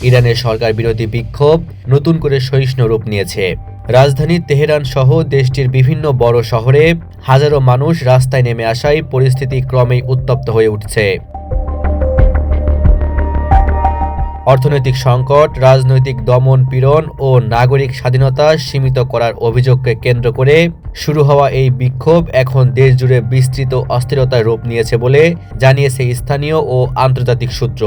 ইরানের সরকার বিরোধী বিক্ষোভ নতুন করে সহিষ্ণু রূপ নিয়েছে। রাজধানী তেহরান সহ দেশটির বিভিন্ন বড় শহরে হাজারো মানুষ রাস্তায় নেমে আসায় পরিস্থিতি ক্রমেই উত্তপ্ত হয়ে উঠছে। অর্থনৈতিক সংকট, রাজনৈতিক দমন পীড়ন ও নাগরিক স্বাধীনতা সীমিত করার অভিযোগকে কেন্দ্র করে শুরু হওয়া এই বিক্ষোভ এখন দেশজুড়ে বিস্তৃত অস্থিরতার রূপ নিয়েছে বলে জানিয়েছে স্থানীয় ও আন্তর্জাতিক সূত্র।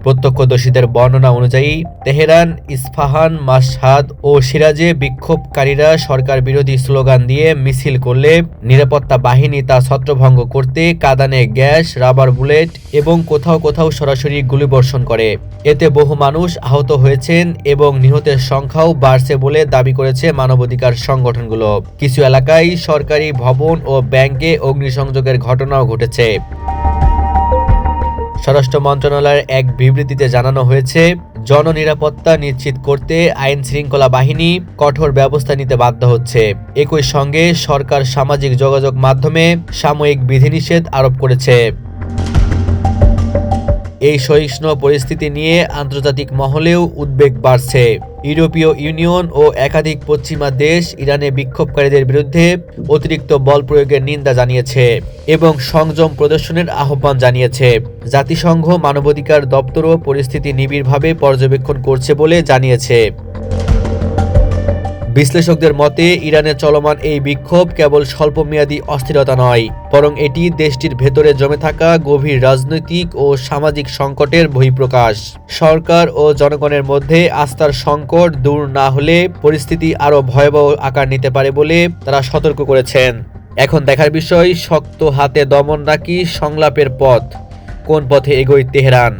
প্রত্যক্ষদর্শীদের বর্ণনা অনুযায়ী তেহরান, ইস্পাহান, মাশহাদ ও সিরাজে বিক্ষোভকারীরা সরকার বিরোধী স্লোগান দিয়ে মিছিল করলে নিরাপত্তা বাহিনী তা ছত্রভঙ্গ করতে কাঁদানে গ্যাস, রাবার বুলেট এবং কোথাও কোথাও সরাসরি গুলিবর্ষণ করে। এতে বহু মানুষ আহত হয়েছেন এবং নিহতের সংখ্যাও বাড়ছে বলে দাবি করেছে মানবাধিকার সংগঠনগুলো। কিছু এলাকায় সরকারি ভবন ও ব্যাংকে অগ্নিসংযোগের ঘটনাও ঘটেছে। স্বরাষ্ট্র মন্ত্রণালয়ের এক বিবৃতিতে জানানো হয়েছে, জননিরাপত্তা নিশ্চিত করতে আইন শৃঙ্খলা বাহিনী কঠোর ব্যবস্থা নিতে বাধ্য হচ্ছে। একই সঙ্গে সরকার সামাজিক যোগাযোগ মাধ্যমে সাময়িক বিধিনিষেধ আরোপ করেছে। এই সহিষ্ণু পরিস্থিতি নিয়ে আন্তর্জাতিক মহলেও উদ্বেগ বাড়ছে। ইউরোপীয় ইউনিয়ন ও একাধিক পশ্চিমা দেশ ইরানে বিক্ষোভকারীদের বিরুদ্ধে অতিরিক্ত বল প্রয়োগের নিন্দা জানিয়েছে এবং সংযম প্রদর্শনের আহ্বান জানিয়েছে। জাতিসংঘ মানবাধিকার দপ্তরও পরিস্থিতি নিবিড়ভাবে পর্যবেক্ষণ করছে বলে জানিয়েছে। বিশ্লেষকদের মতে, ইরানে চলমান এই বিক্ষোভ কেবল স্বল্পমেয়াদী অস্থিরতা নয়, বরং এটি দেশটির ভেতরে জমে থাকা গভীর রাজনৈতিক ও সামাজিক সংকটের বহিঃপ্রকাশ। সরকার ও জনগণের মধ্যে আস্থার সংকট দূর না হলে পরিস্থিতি আরও ভয়াবহ আকার নিতে পারে বলে তারা সতর্ক করেছেন। এখন দেখার বিষয়, শক্ত হাতে দমন নাকি সংলাপের পথ, কোন পথে এগোয় তেহরান।